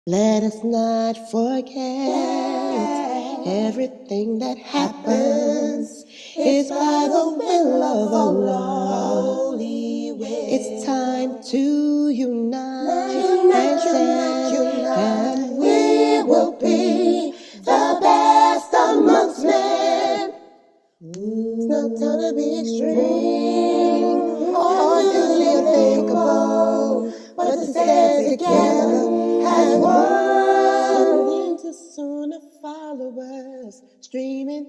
Let us not forget everything that happens is by the will of Allah. It's time to unite and stand, and we will be the best amongst men. It's not time to be extreme or do the unthinkable, but to stand together as one. Into Sunnah followers, streaming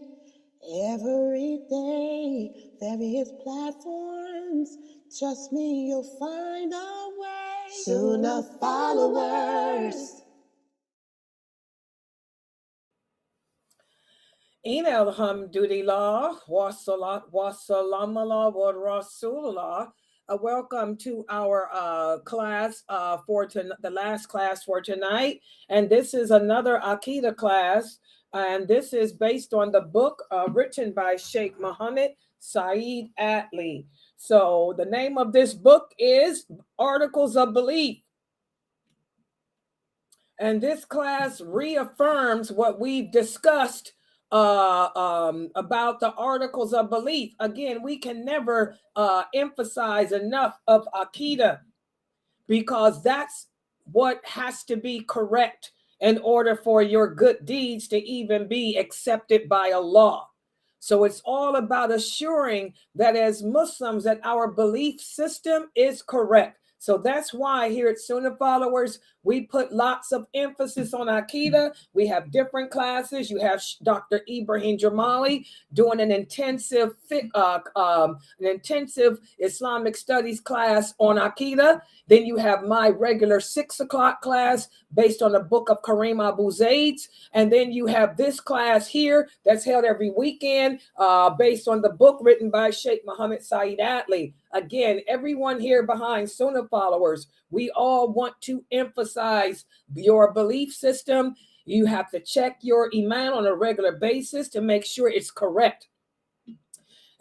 every day, various platforms. Trust me, you'll find a way. Sunnah followers. In alhamdulillah, wassalam Allah wa rasulullah. Welcome to our class the last class for tonight. And this is another Aqidah class. And this is based on the book written by Sheikh Muhammad Saeed Atli. So the name of this book is Articles of Belief. And this class reaffirms what we've discussed about the articles of belief. Again, we can never emphasize enough of Aqidah, because that's what has to be correct in order for your good deeds to even be accepted by Allah. So it's all about assuring that as Muslims that our belief system is correct. So that's why here at Sunnah Followers, we put lots of emphasis on Aqidah. We have different classes. You have Dr. Ibrahim Jamali doing an intensive Islamic studies class on Aqidah. Then you have my regular 6 o'clock class based on the book of Kareem Abu Zaid's. And then you have this class here that's held every weekend based on the book written by Sheikh Muhammad Saeed Atli. Again, everyone here behind Sunnah Followers, we all want to emphasize your belief system. You have to check your iman on a regular basis to make sure it's correct,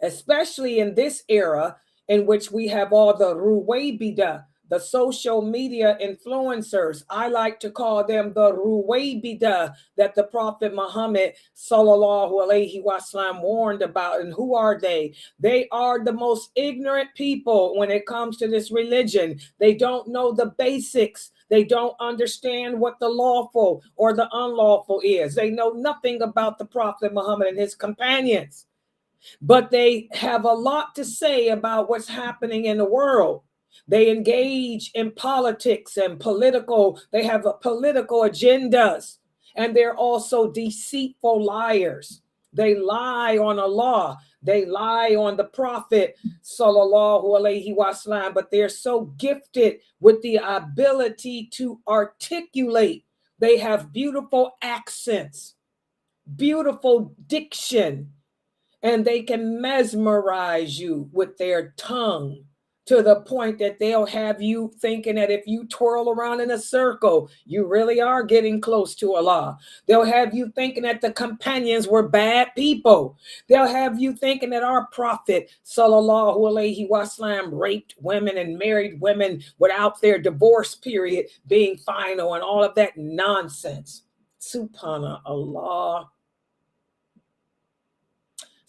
especially in this era in which we have all the Ruwaybidah, the social media influencers. I like to call them the Ruwaybidah that the Prophet Muhammad sallallahu alaihi wasallam warned about. And who are they? They are the most ignorant people when it comes to this religion. They don't know the basics. They don't understand what the lawful or the unlawful is. They know nothing about the Prophet Muhammad and his companions. But they have a lot to say about what's happening in the world. They engage in politics and they have political agendas, and they're also deceitful liars. They lie on Allah. They lie on the Prophet sallallahu alaihi wasallam, but they're so gifted with the ability to articulate. They have beautiful accents, beautiful diction, and they can mesmerize you with their tongue to the point that they'll have you thinking that if you twirl around in a circle, you really are getting close to Allah. They'll have you thinking that the companions were bad people. They'll have you thinking that our Prophet sallallahu alaihi wasallam raped women and married women without their divorce period being final and all of that nonsense. Subhanallah.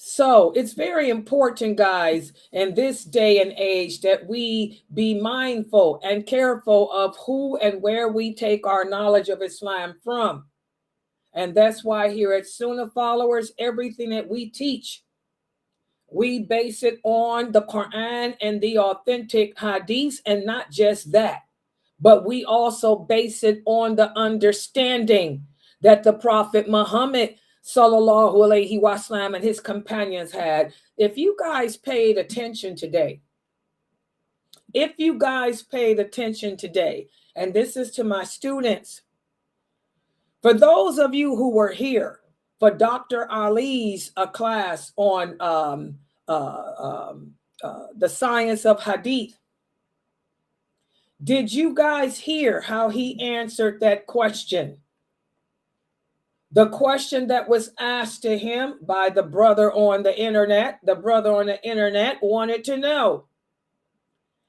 So it's very important, guys, in this day and age that we be mindful and careful of who and where we take our knowledge of Islam from. And that's why here at Sunnah Followers, everything that we teach, we base it on the Quran and the authentic hadiths, and not just that, but we also base it on the understanding that the Prophet Muhammad sallallahu alaihi wasallam and his companions had. If you guys paid attention today, and this is to my students, for those of you who were here for Dr. Ali's class on the science of hadith, did you guys hear how he answered that question? The question that was asked to him by the brother on the internet wanted to know.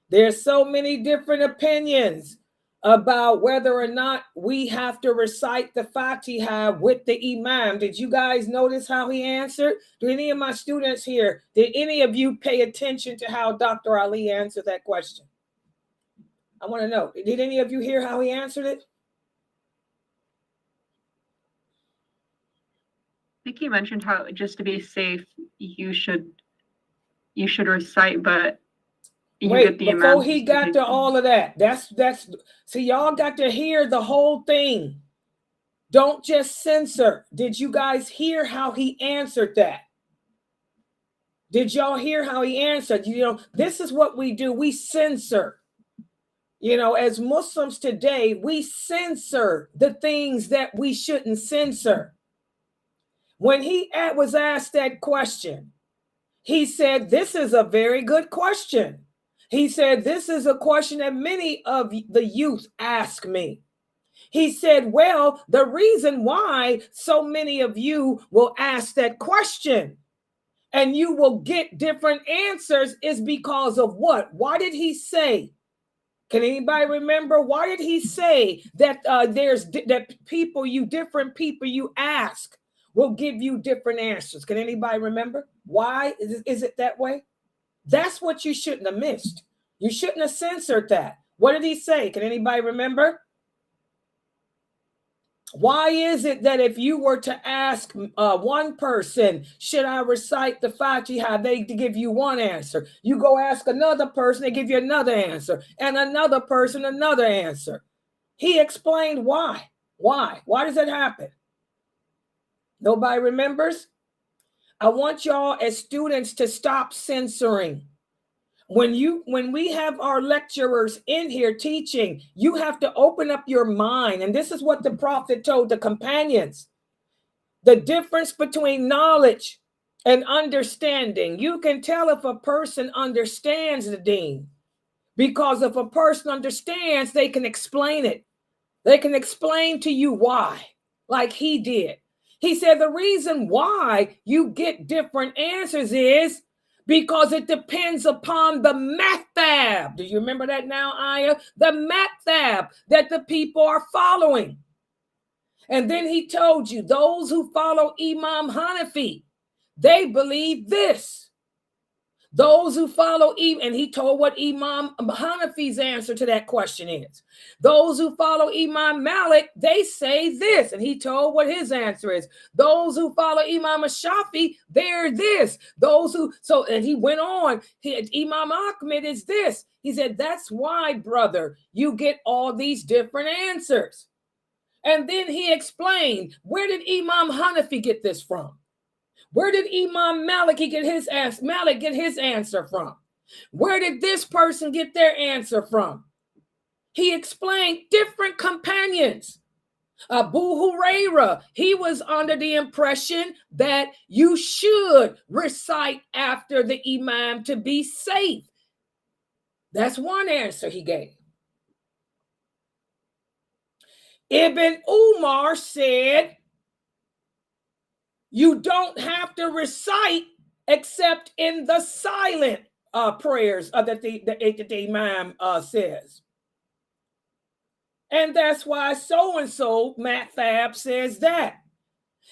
There's so many different opinions about whether or not we have to recite the Fatiha with the Imam. Did you guys notice how he answered? Do any of my students here, did any of you pay attention to how Dr. Ali answered that question? I want to know, did any of you hear how he answered it? I think you mentioned how just to be safe, you should recite, but you wait, get the before he got to all of that, that's see, y'all got to hear the whole thing. Don't just censor. Did you guys hear how he answered that? Did y'all hear how he answered? You know, this is what we do. We censor. You know, as Muslims today, we censor the things that we shouldn't censor. When he was asked that question, he said, this is a very good question. He said, this is a question that many of the youth ask me. He said, well, the reason why so many of you will ask that question and you will get different answers is because of what? Why did he say? Can anybody remember? Why did he say that different people you ask will give you different answers? Can anybody remember? Why is it that way? That's what you shouldn't have missed. You shouldn't have censored that. What did he say? Can anybody remember? Why is it that if you were to ask one person, should I recite the Fatiha, they give you one answer. You go ask another person, they give you another answer, and another person, another answer. He explained why. Why? Why does that happen? Nobody remembers? I want y'all as students to stop censoring. When we have our lecturers in here teaching, you have to open up your mind. And this is what the Prophet told the companions. The difference between knowledge and understanding. You can tell if a person understands the deen, because if a person understands, they can explain it. They can explain to you why, like he did. He said the reason why you get different answers is because it depends upon the mathab. Do you remember that now, Aya? The mathab that the people are following. And then he told you, those who follow Imam Hanafi, they believe this. Those who follow, and he told what Imam Hanafi's answer to that question is. Those who follow Imam Malik, they say this, and he told what his answer is. Those who follow Imam Shafi, they're this. And he went on. Imam Ahmed is this. He said, that's why, brother, you get all these different answers. And then he explained, where did Imam Hanafi get this from? Where did Imam Malik get his answer from? Where did this person get their answer from? He explained different companions. Abu Huraira, he was under the impression that you should recite after the Imam to be safe. That's one answer he gave. Ibn Umar said, you don't have to recite except in the silent prayers that the Imam says. And that's why so-and-so, Matt Fab, says that.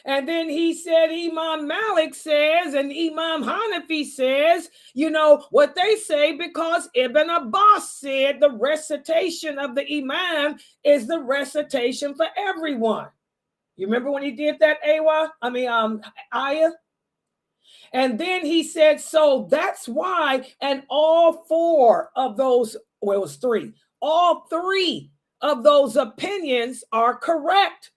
And then he said Imam Malik says and Imam Hanafi says, you know, what they say because Ibn Abbas said the recitation of the Imam is the recitation for everyone. You remember when he did that, Ayah? And then he said, so that's why, and all four of those, well, it was three, all three of those opinions are correct.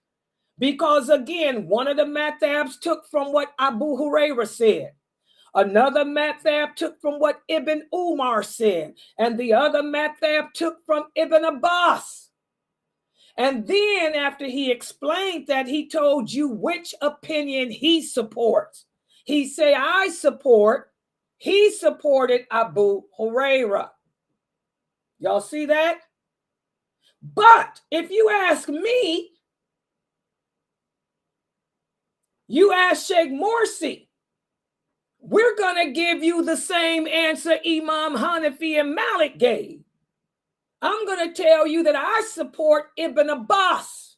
Because again, one of the madhabs took from what Abu Huraira said. Another madhab took from what Ibn Umar said. And the other madhab took from Ibn Abbas. And then after he explained that, he told you which opinion he supports. He said, he supported Abu Huraira. Y'all see that? But if you ask me, you ask Sheikh Morsi, we're going to give you the same answer Imam Hanafi and Malik gave. I'm going to tell you that I support Ibn Abbas.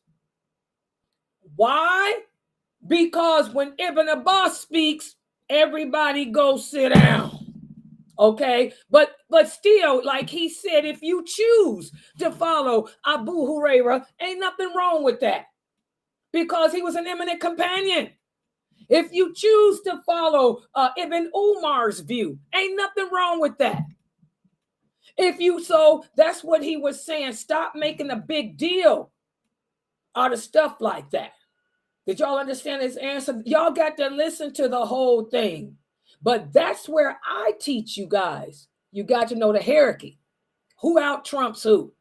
Why? Because when Ibn Abbas speaks, everybody go sit down. Okay, but still, like he said, if you choose to follow Abu Huraira, ain't nothing wrong with that, because he was an eminent companion. If you choose to follow Ibn Umar's view, ain't nothing wrong with that. So that's what he was saying. Stop making a big deal out of stuff like that. Did y'all understand his answer? Y'all got to listen to the whole thing. But that's where I teach you guys. You got to know the hierarchy. Who out trumps who?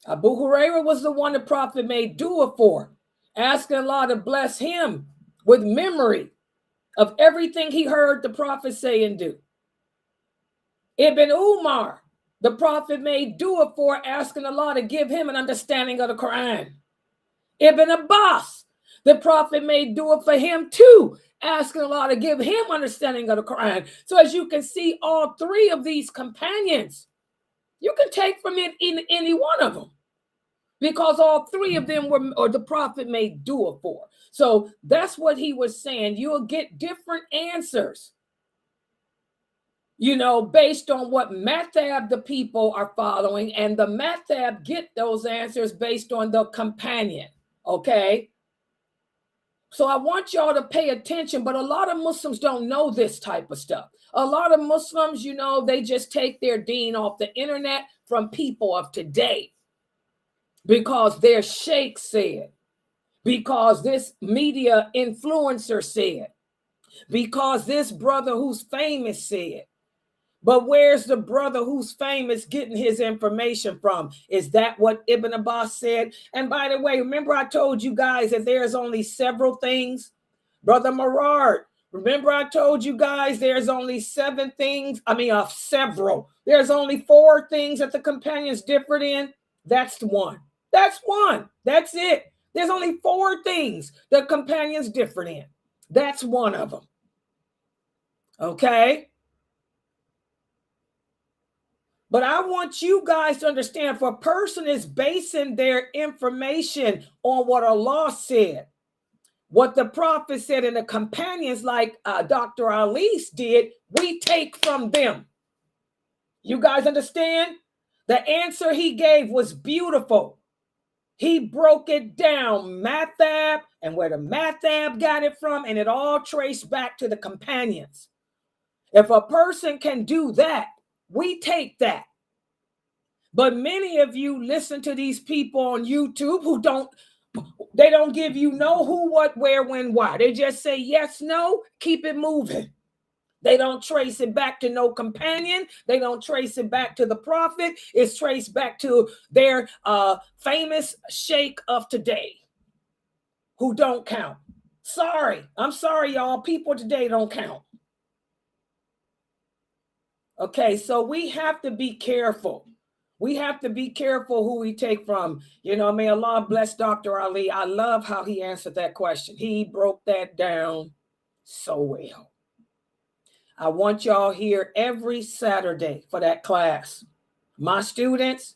Abu Huraira was the one the Prophet made dua for, asking Allah to bless him with memory of everything he heard the Prophet say and do. Ibn Umar, the Prophet made dua for, asking Allah to give him an understanding of the Quran. Ibn Abbas, the Prophet made dua for him too, asking Allah to give him understanding of the Quran. So as you can see, all three of these companions, you can take from it in any one of them, because all three of them or the Prophet made dua for. So that's what he was saying. You'll get different answers, based on what madhab the people are following, and the madhab get those answers based on the companion. Okay. So I want y'all to pay attention, but a lot of Muslims don't know this type of stuff. A lot of Muslims, they just take their deen off the internet from people of today, because their sheikh said, because this media influencer said, because this brother who's famous said. But where's the brother who's famous getting his information from? Is that what Ibn Abbas said? And by the way, remember I told you guys that there's only several things? Brother Marard, remember I told you guys there's only several. There's only 4 things that the companions differed in. That's one. That's one. That's it. There's only 4 things the companions differed in. That's one of them. Okay? But I want you guys to understand, if a person is basing their information on what Allah said, what the Prophet said, and the companions like Dr. Ali did, we take from them. You guys understand? The answer he gave was beautiful. He broke it down, madhab, and where the madhab got it from, and it all traced back to the companions. If a person can do that, we take that. But many of you listen to these people on YouTube who don't give you no who, what, where, when, why. They just say yes, no, keep it moving. They don't trace it back to no companion. They don't trace it back to the Prophet. It's traced back to their famous sheikh of today, who don't count. I'm sorry, y'all. People today don't count. Okay, so we have to be careful. We have to be careful who we take from. May Allah bless Dr. Ali. I love how he answered that question. He broke that down so well. I want y'all here every Saturday for that class. My students,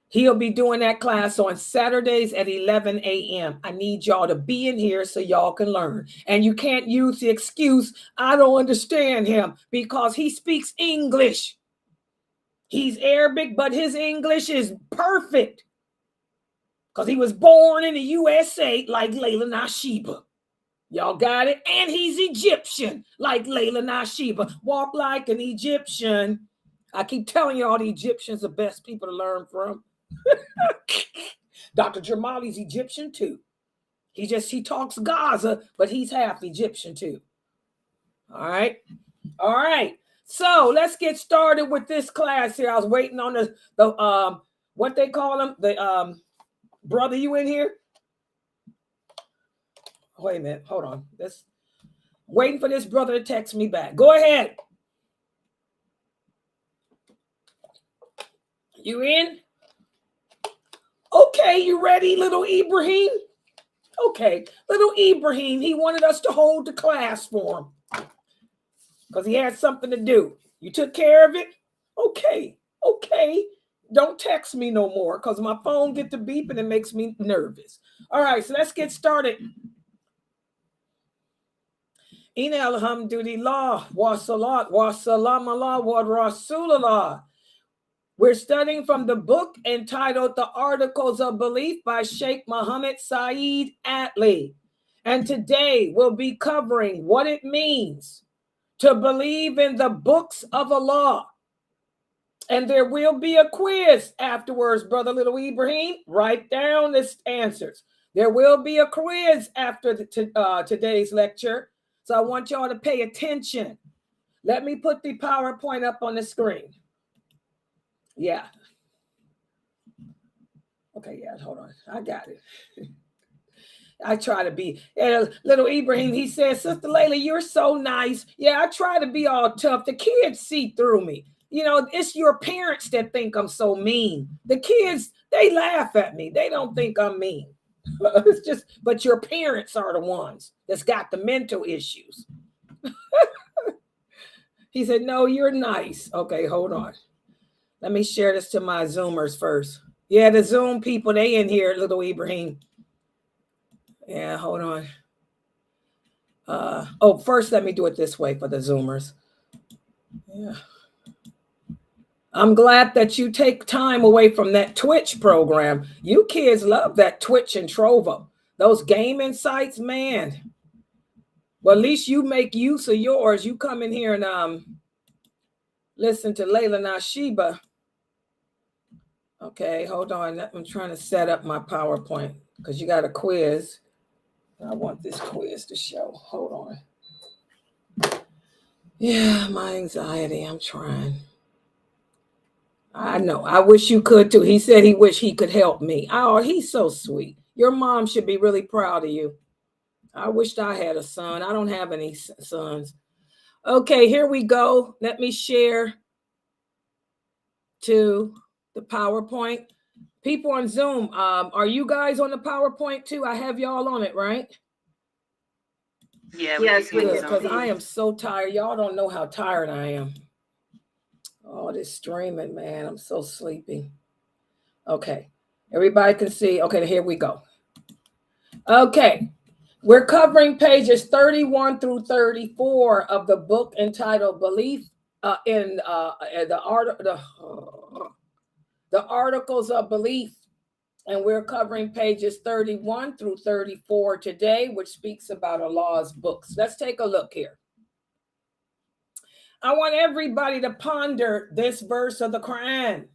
he'll be doing that class on Saturdays at 11 a.m. I need y'all to be in here so y'all can learn. And you can't use the excuse, I don't understand him, because he speaks English. He's Arabic, but his English is perfect, because he was born in the USA like Layla Nashiba. Y'all got it? And he's Egyptian like Layla Nashiba. Walk like an Egyptian. I keep telling y'all the Egyptians are the best people to learn from. Dr. Jamali's Egyptian too. He talks Gaza, but he's half Egyptian too. All right. So let's get started with this class here. I was waiting on the what they call him, the brother. You in here? Wait a minute. Hold on. Waiting for this brother to text me back. Go ahead. You in? Okay, you ready, little Ibrahim? Okay, little Ibrahim, he wanted us to hold the class for him because he had something to do. You took care of it? Okay. Okay, don't text me no more because my phone get to beep and it makes me nervous. All right, so let's get started. Inna alhamdulillah wa salat wa salam ala wa rasulullah. We're studying from the book entitled The Articles of Belief by Sheikh Muhammad Saeed Atli. And today we'll be covering what it means to believe in the books of Allah. And there will be a quiz afterwards, Brother Little Ibrahim. Write down the answers. There will be a quiz after today's lecture. So I want y'all to pay attention. Let me put the PowerPoint up on the screen. Yeah. Okay, yeah, hold on. I got it. I try to be. Little Ibrahim, he says, Sister Layla, you're so nice. Yeah, I try to be all tough. The kids see through me. You know, it's your parents that think I'm so mean. The kids, they laugh at me. They don't think I'm mean. It's just, but your parents are the ones that's got the mental issues. He said, no, you're nice. Okay, hold on. Let me share this to my Zoomers first. Yeah, the Zoom people, they in here, Little Ibrahim. Yeah, hold on. First, let me do it this way for the Zoomers. Yeah. I'm glad that you take time away from that Twitch program. You kids love that Twitch and Trovo. Those gaming sites, man. Well, at least you make use of yours. You come in here and listen to Layla Nashiba. Okay, hold on. I'm trying to set up my PowerPoint because you got a quiz. I want this quiz to show. Hold on. Yeah, my anxiety. I'm trying. I know. I wish you could too. He said he wished he could help me. Oh, he's so sweet. Your mom should be really proud of you. I wished I had a son. I don't have any sons. Okay, here we go. Let me share to the PowerPoint. People on Zoom, are you guys on the PowerPoint too? I have y'all on it, right? Yeah, yes, because I am so tired. Y'all don't know how tired I am. Oh, this streaming, man. I'm so sleepy. Okay. Everybody can see. Okay, here we go. Okay. We're covering pages 31 through 34 of the book entitled Belief in the Articles of Belief. And we're covering pages 31 through 34 today, which speaks about Allah's books. Let's take a look here. I want everybody to ponder this verse of the Quran,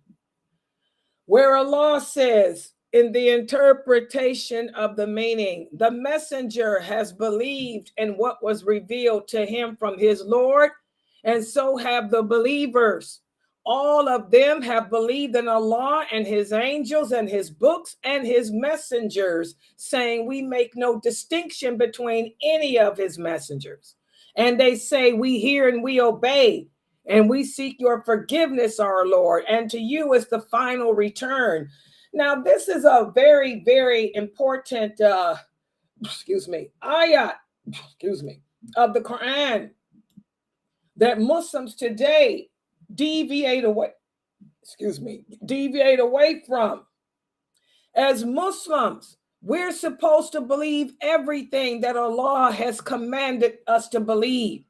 where Allah says in the interpretation of the meaning, the messenger has believed in what was revealed to him from his Lord, and so have the believers. All of them have believed in Allah and his angels and his books and his messengers, saying we make no distinction between any of his messengers. And they say, we hear and we obey, and we seek your forgiveness, our Lord, and to you is the final return. Now, this is a very, very important, ayat, of the Quran that Muslims today deviate away from. As Muslims, we're supposed to believe everything that Allah has commanded us to believe.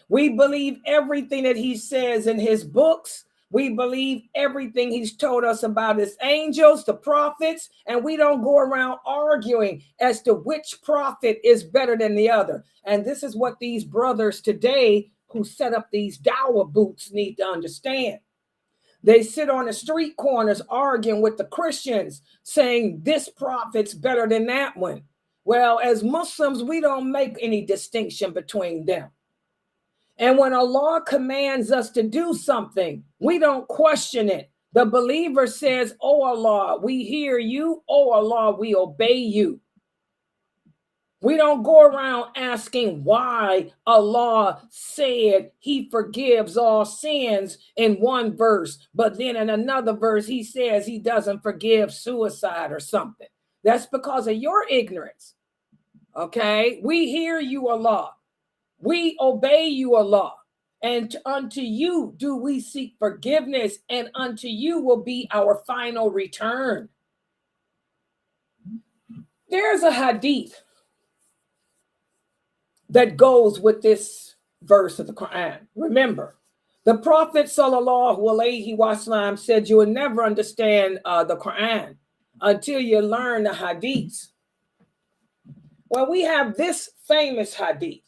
We believe everything that he says in his books. We believe everything he's told us about his angels, the prophets, and we don't go around arguing as to which prophet is better than the other. And this is what these brothers today who set up these dawah booths need to understand. They sit on the street corners arguing with the Christians, saying this prophet's better than that one. Well, as Muslims, we don't make any distinction between them. And when Allah commands us to do something, we don't question it. The believer says, oh Allah, we hear you. Oh Allah, we obey you. We don't go around asking why Allah said he forgives all sins in one verse, but then in another verse, he says he doesn't forgive suicide or something. That's because of your ignorance. Okay, we hear you, Allah. We obey you, Allah. And unto you do we seek forgiveness, and unto you will be our final return. There's a hadith that goes with this verse of the Quran. Remember, the Prophet sallallahu alaihi wasallam said you will never understand the Quran until you learn the hadiths. Well, we have this famous hadith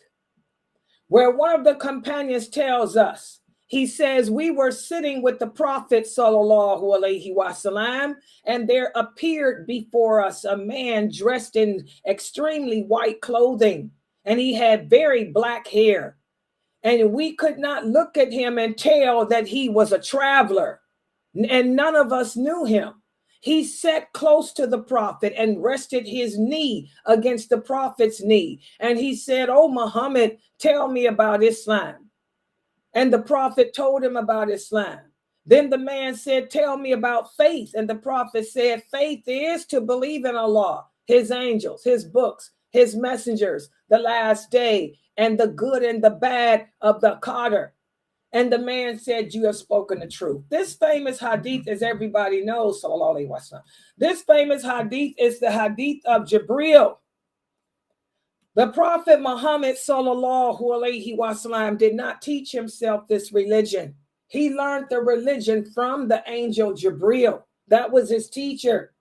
where one of the companions tells us, he says, we were sitting with the Prophet sallallahu alaihi wasallam, and there appeared before us a man dressed in extremely white clothing, and he had very black hair. And we could not look at him and tell that he was a traveler, and none of us knew him. He sat close to the Prophet and rested his knee against the Prophet's knee. And he said, "Oh, Muhammad, tell me about Islam." And the Prophet told him about Islam. Then the man said, "Tell me about faith." And the Prophet said, "Faith is to believe in Allah, his angels, his books, his messengers, the last day, and the good and the bad of the Qadr." And the man said, "You have spoken the truth." This famous hadith, as everybody knows, sallallahu alaihi wasallam, this famous hadith is the hadith of Jibril. The Prophet Muhammad sallallahu alaihi wasallam did not teach himself this religion. He learned the religion from the angel Jibril. That was his teacher.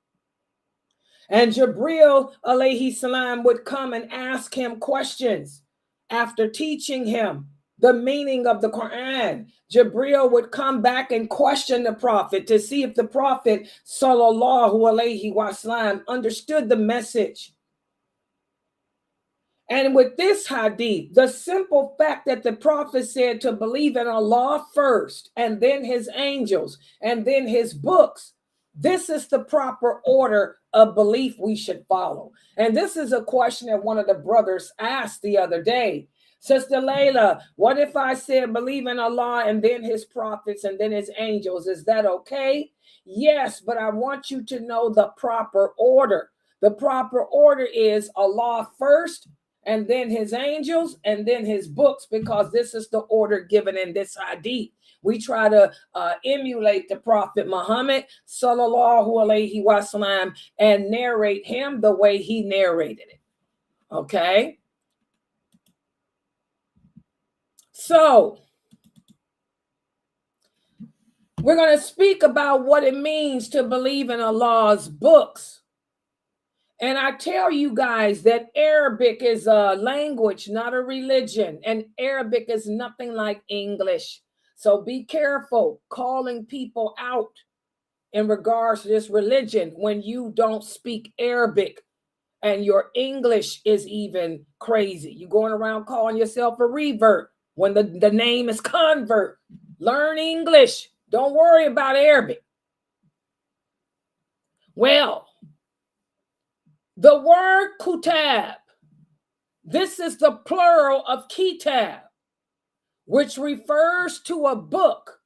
And Jibril alayhi salam would come and ask him questions after teaching him the meaning of the Quran. Jibril would come back and question the Prophet to see if the Prophet sallallahu alaihi wasallam understood the message. And with this hadith, the simple fact that the Prophet said to believe in Allah first, and then his angels, and then his books, this is the proper order of belief we should follow. And this is a question that one of the brothers asked the other day. Sister Layla, what if I said believe in Allah and then his prophets and then his angels? Is that okay? Yes, but I want you to know the proper order. The proper order is Allah first, and then his angels, and then his books, because this is the order given in this hadith. We try to emulate the Prophet Muhammad sallallahu alaihi wasallam and narrate him the way he narrated it. Okay? So, we're going to speak about what it means to believe in Allah's books. And I tell you guys that Arabic is a language, not a religion. And Arabic is nothing like English. So be careful calling people out in regards to this religion when you don't speak Arabic and your English is even crazy. You're going around calling yourself a revert when the name is convert. Learn English. Don't worry about Arabic. Well, the word kutab, this is the plural of kitab, which refers to a book,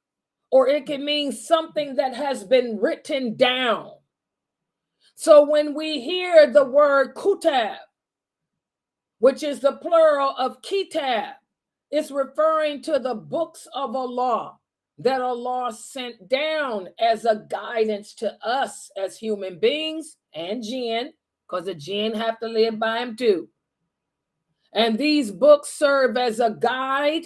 or it can mean something that has been written down. So when we hear the word kutab, which is the plural of kitab, it's referring to the books of Allah that Allah sent down as a guidance to us as human beings and jinn, because the jinn have to live by him too. And these books serve as a guide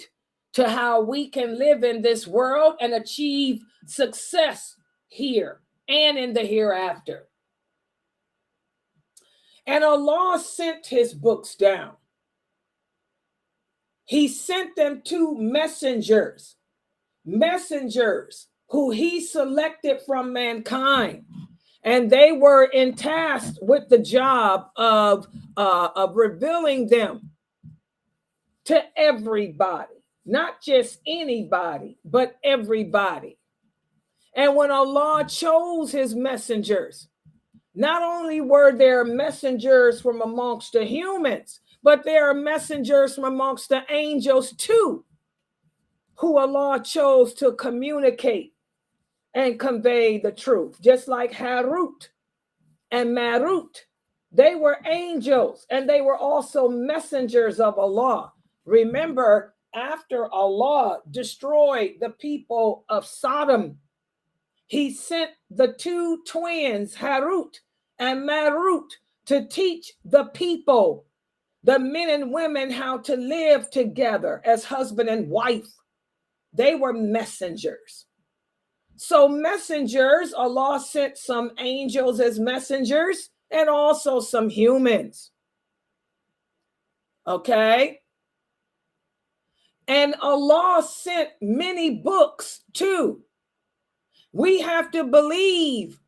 to how we can live in this world and achieve success here and in the hereafter. And Allah sent his books down. He sent them to messengers who he selected from mankind. And they were tasked with the job of revealing them to everybody, not just anybody, but everybody. And when Allah chose his messengers, not only were there messengers from amongst the humans, but there are messengers from amongst the angels too, who Allah chose to communicate and convey the truth. Just like Harut and Marut, they were angels and they were also messengers of Allah. Remember, after Allah destroyed the people of Sodom, he sent the two twins, Harut and Marut, to teach the people, the men and women, how to live together as husband and wife. They were messengers. So messengers, Allah sent some angels as messengers and also some humans. Okay? And Allah sent many books too. We have to believe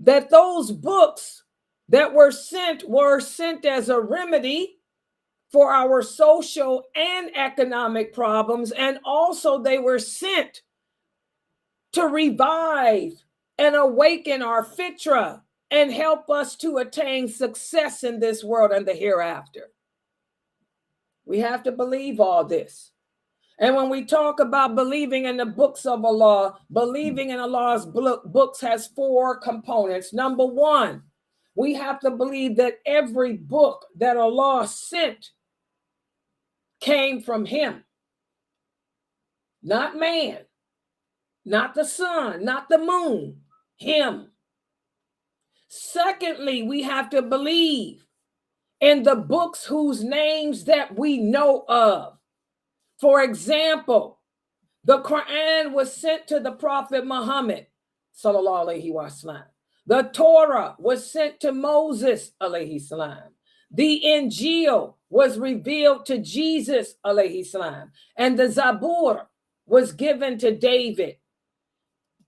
that those books that were sent as a remedy for our social and economic problems, and also they were sent to revive and awaken our fitra and help us to attain success in this world and the hereafter. We have to believe all this. And when we talk about believing in the books of Allah, believing in Allah's books has four components. Number one, we have to believe that every book that Allah sent came from him. Not man, not the sun, not the moon, him. Secondly, we have to believe in the books whose names that we know of. For example, the Quran was sent to the Prophet Muhammad, sallallahu alaihi wasallam. The Torah was sent to Moses, alayhi salam. The Injil was revealed to Jesus, alayhi salam. And the Zabur was given to David.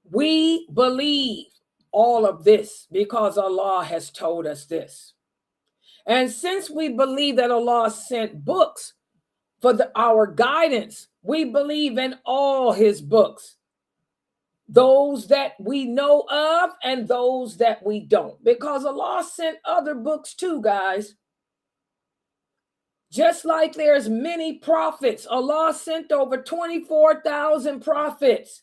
We believe all of this because Allah has told us this. And since we believe that Allah sent books for our guidance, we believe in all his books, those that we know of and those that we don't, because Allah sent other books too, guys. Just like there's many prophets, Allah sent over 24,000 prophets,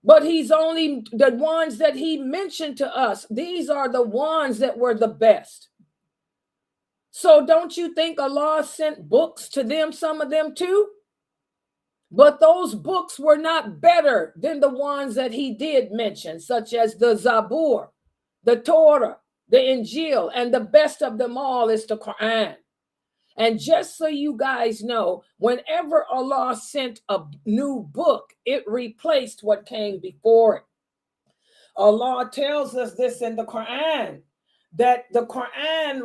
but he's only the ones that he mentioned to us. These are the ones that were the best. So don't you think Allah sent books to them, some of them too? But those books were not better than the ones that he did mention, such as the Zabur, the Torah, the Injil, and the best of them all is the Quran. And just so you guys know, whenever Allah sent a new book, it replaced what came before it. Allah tells us this in the Quran, that the Quran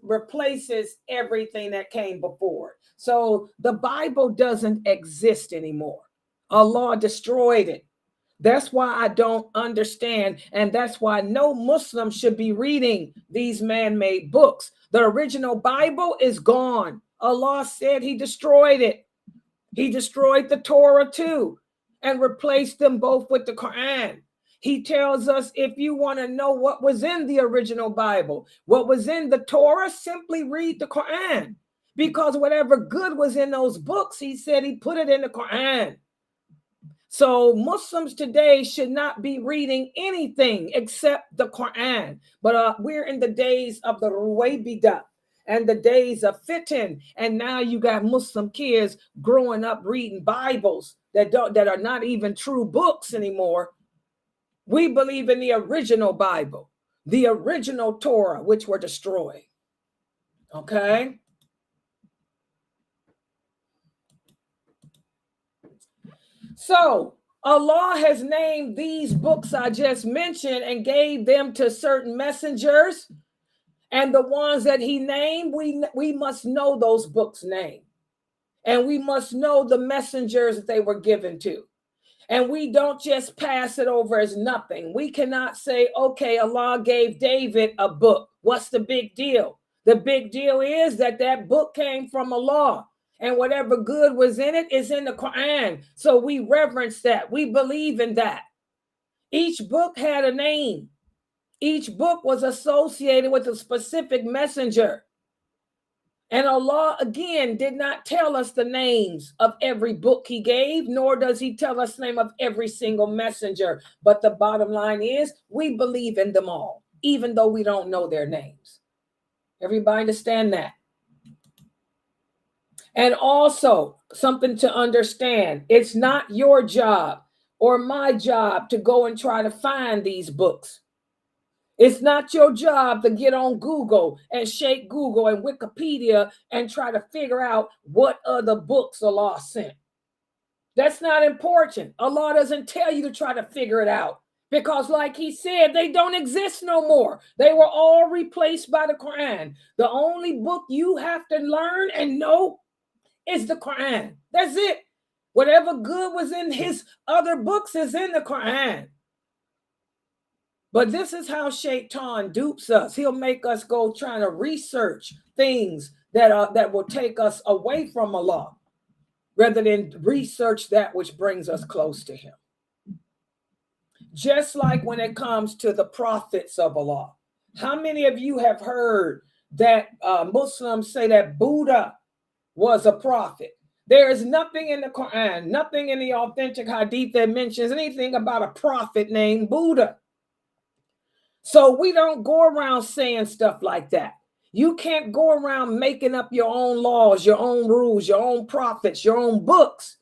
replaces everything that came before it. So the Bible doesn't exist anymore. Allah destroyed it. That's why I don't understand, and that's why no Muslim should be reading these man-made books. The original Bible is gone. Allah said he destroyed it. He destroyed the Torah too and replaced them both with the Quran. He tells us, if you want to know what was in the original Bible, what was in the Torah, simply read the Quran. Because whatever good was in those books, he said he put it in the Quran. So Muslims today should not be reading anything except the Quran. But we're in the days of the Ruwaybidah and the days of fitan. And now you got Muslim kids growing up reading Bibles that are not even true books anymore. We believe in the original Bible, the original Torah, which were destroyed. Okay? So Allah has named these books I just mentioned and gave them to certain messengers. And the ones that he named, we must know those books' name. And we must know the messengers that they were given to. And we don't just pass it over as nothing. We cannot say, okay, Allah gave David a book. What's the big deal? The big deal is that book came from Allah. And whatever good was in it is in the Quran. So we reverence that. We believe in that. Each book had a name. Each book was associated with a specific messenger. And Allah, again, did not tell us the names of every book he gave, nor does he tell us the name of every single messenger. But the bottom line is, we believe in them all, even though we don't know their names. Everybody understand that? And also something to understand, it's not your job or my job to go and try to find these books. It's not your job to get on Google and shake Google and Wikipedia and try to figure out what other books Allah sent. That's not important. Allah doesn't tell you to try to figure it out because, like he said, they don't exist no more. They were all replaced by the Quran. The only book you have to learn and know is the Quran. That's it. Whatever good was in his other books is in the Quran. But this is how Shaitan dupes us. He'll make us go trying to research things that will take us away from Allah, rather than research that which brings us close to him. Just like when it comes to the prophets of Allah. How many of you have heard that Muslims say that Buddha was a prophet? There is nothing in the Quran, nothing in the authentic hadith that mentions anything about a prophet named Buddha. So we don't go around saying stuff like that. You can't go around making up your own laws, your own rules, your own prophets, your own books.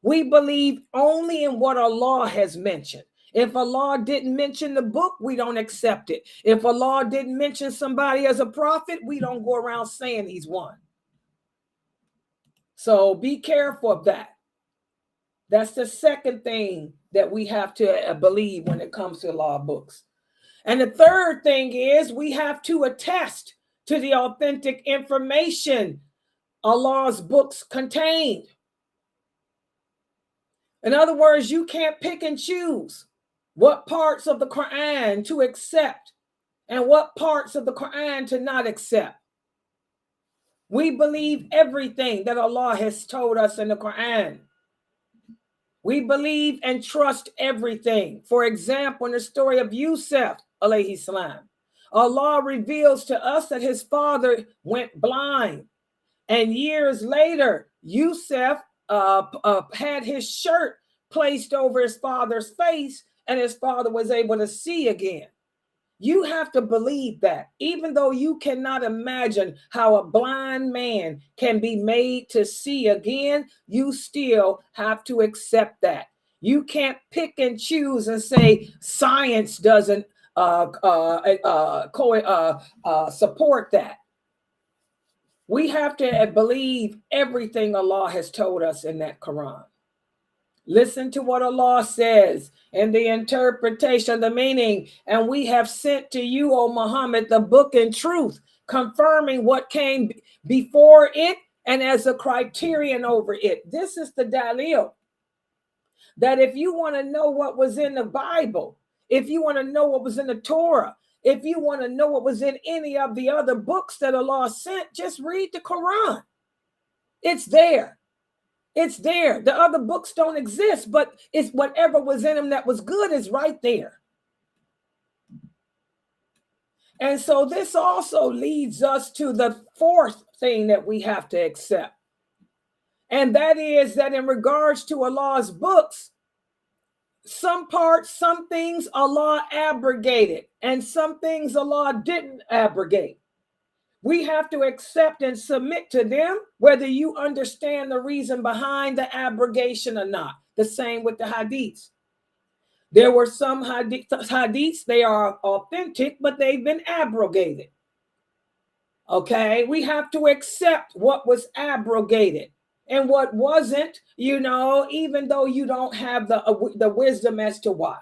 We believe only in what Allah has mentioned. If Allah didn't mention the book, we don't accept it. If Allah didn't mention somebody as a prophet, we don't go around saying he's one. So be careful of that. That's the second thing that we have to believe when it comes to law books. And the third thing is we have to attest to the authentic information Allah's books contain. In other words, you can't pick and choose what parts of the Quran to accept and what parts of the Quran to not accept. We believe everything that Allah has told us in the Quran. We believe and trust everything. For example, in the story of Yusuf, alayhi salam, Allah reveals to us that his father went blind. And years later, Yusuf had his shirt placed over his father's face, and his father was able to see again. You have to believe that, even though you cannot imagine how a blind man can be made to see again, you still have to accept that. You can't pick and choose and say science doesn't support that. We have to believe everything Allah has told us in that Quran. Listen to what Allah says in the interpretation, the meaning. And we have sent to you, O Muhammad, the book and truth, confirming what came before it and as a criterion over it. This is the dalil. That if you want to know what was in the Bible, if you want to know what was in the Torah, if you want to know what was in any of the other books that Allah sent, just read the Quran. It's there. It's there. The other books don't exist, but it's whatever was in them that was good is right there. And so this also leads us to the fourth thing that we have to accept. And that is that in regards to Allah's books, some parts, some things Allah abrogated, and some things Allah didn't abrogate. We have to accept and submit to them, whether you understand the reason behind the abrogation or not. The same with the hadiths. There were some hadiths, they are authentic, but they've been abrogated. Okay, we have to accept what was abrogated and what wasn't, even though you don't have the wisdom as to why.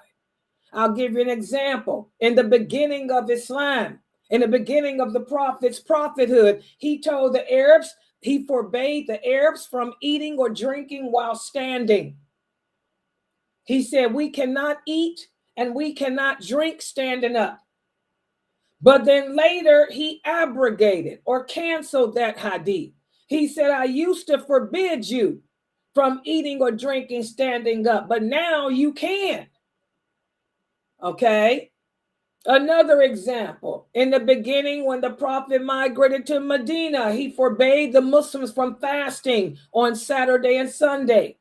I'll give you an example. In the beginning of Islam, in the beginning of the prophet's prophethood, he told the Arabs, he forbade the Arabs from eating or drinking while standing. He said, we cannot eat and we cannot drink standing up. But then later he abrogated or canceled that hadith. He said, I used to forbid you from eating or drinking standing up, but now you can. Okay. Another example, in the beginning, when the prophet migrated to Medina, he forbade the Muslims from fasting on Saturday and Sunday.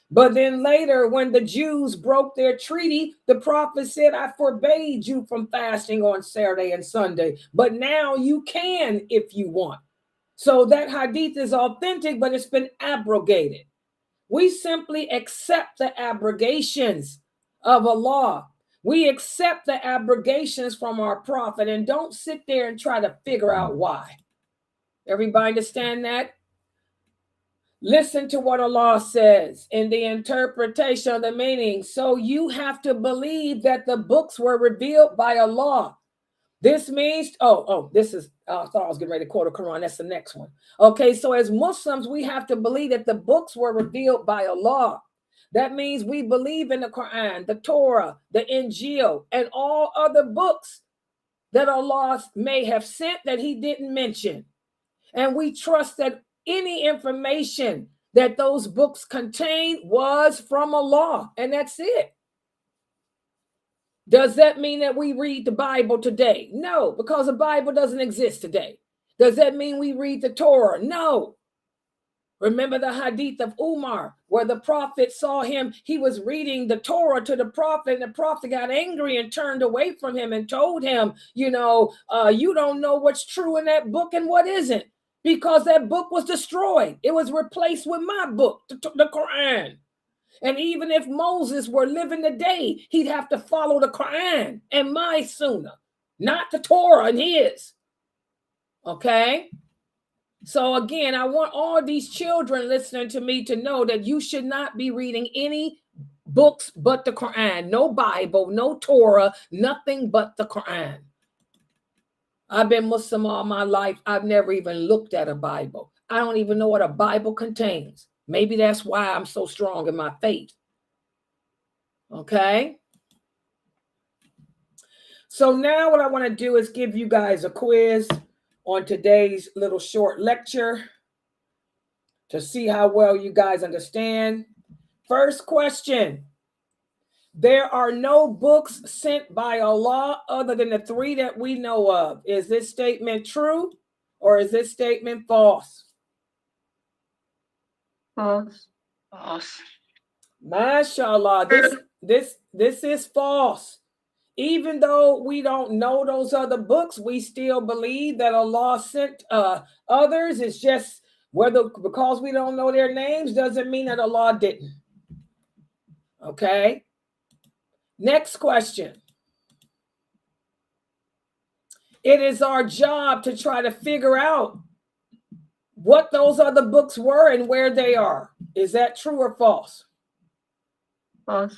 But then later, when the Jews broke their treaty, the prophet said, I forbade you from fasting on Saturday and Sunday, but now you can if you want. So that hadith is authentic, but it's been abrogated. We simply accept the abrogations of Allah. We accept the abrogations from our prophet and don't sit there and try to figure out why. Everybody understand that? Listen to what Allah says in the interpretation of the meaning. So you have to believe that the books were revealed by Allah. This means, this is, I thought I was getting ready to quote a Quran. That's the next one. Okay, so as Muslims, we have to believe that the books were revealed by Allah. That means we believe in the Quran, the Torah, the Injil, and all other books that Allah may have sent that he didn't mention. And we trust that any information that those books contain was from Allah, and that's it. Does that mean that we read the Bible today? No, because the Bible doesn't exist today. Does that mean we read the Torah? No. Remember the hadith of Umar, where the prophet saw him, he was reading the Torah to the prophet, and the prophet got angry and turned away from him and told him, you don't know what's true in that book and what isn't, because that book was destroyed. It was replaced with my book, the Quran. And even if Moses were living today, he'd have to follow the Quran and my Sunnah, not the Torah and his. Okay? So again, I want all these children listening to me to know that you should not be reading any books but the Quran. No Bible, no Torah, nothing but the Quran. I've been Muslim all my life. I've never even looked at a Bible. I don't even know what a Bible contains. Maybe that's why I'm so strong in my faith. Okay? So now what I want to do is give you guys a quiz on today's little short lecture to see how well you guys understand. First question. There are no books sent by Allah other than the 3 that we know of. Is this statement true or is this statement false? False. False. MashaAllah, this is false. Even though we don't know those other books, we still believe that Allah sent others. It's just because we don't know their names doesn't mean that Allah didn't. Okay. Next question. It is our job to try to figure out what those other books were and where they are. Is that true or false? False.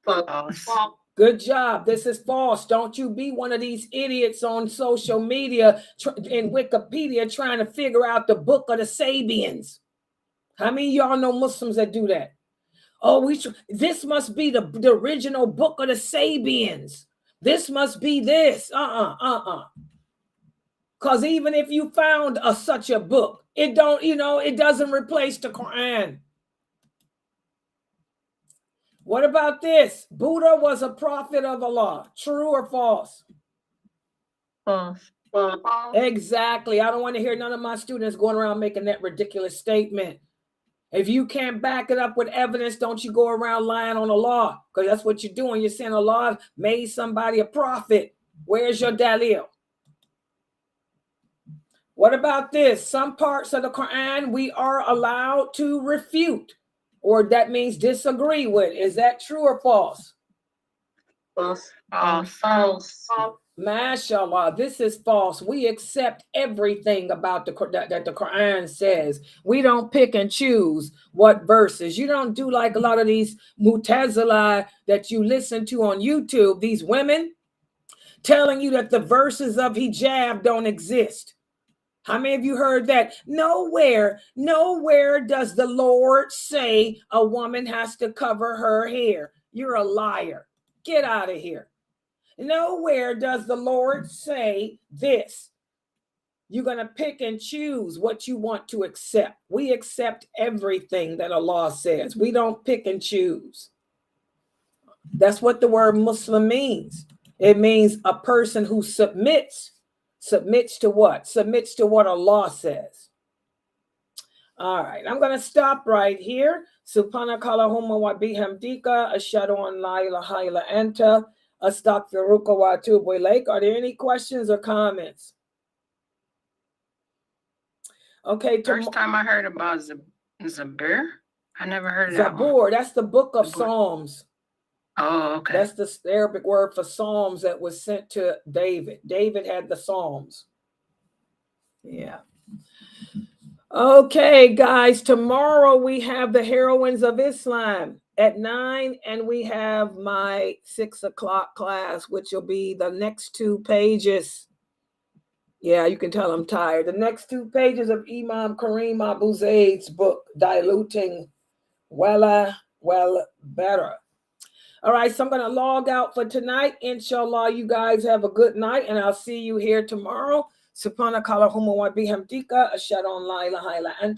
False. Good job. This is false. Don't you be one of these idiots on social media and Wikipedia trying to figure out the book of the Sabians. How many of y'all know Muslims that do that? Oh, this must be the original book of the Sabians. This must be this. Because even if you found such a book, it doesn't replace the Quran. What about this? Buddha was a prophet of Allah. True or false? False. Exactly. I don't want to hear none of my students going around making that ridiculous statement. If you can't back it up with evidence, don't you go around lying on Allah, because that's what you're doing. You're saying Allah made somebody a prophet. Where's your dalil? What about this? Some parts of the Quran we are allowed to refute, or that means disagree with. Is that true or false? False. False. MashaAllah, this is false. We accept everything about that the Quran says. We don't pick and choose what verses. You don't do like a lot of these Mu'tazila that you listen to on YouTube, these women telling you that the verses of hijab don't exist. How many of you heard that? Nowhere does the Lord say a woman has to cover her hair. You're a liar. Get out of here. Nowhere does the Lord say this. You're going to pick and choose what you want to accept. We accept everything that Allah says. We don't pick and choose. That's what the word Muslim means. It means a person who submits to what? Submits to what Allah says. All right, I'm going to stop right here. Subhanakallahumma wa bihamdika ashhadu an la ilaha illa anta astaghfiruka wa atubu ilaik. Are there any questions or comments? Okay, First time I heard about Zabur. I never heard of that one. Zabur, that's the book of Zabur. Psalms. Oh, okay. That's the Arabic word for Psalms that was sent to David. David had the Psalms. Yeah. Okay, guys, tomorrow we have the Heroines of Islam at 9, and we have my 6 o'clock class, which will be the next 2 pages. Yeah, you can tell I'm tired. The next 2 pages of Imam Kareem Abu Zaid's book, Diluting Well Better. All right, so I'm going to log out for tonight. Inshallah, you guys have a good night, and I'll see you here tomorrow. Subhanakallahumma wa bihamdika, ashhadu an la ilaha illa anta.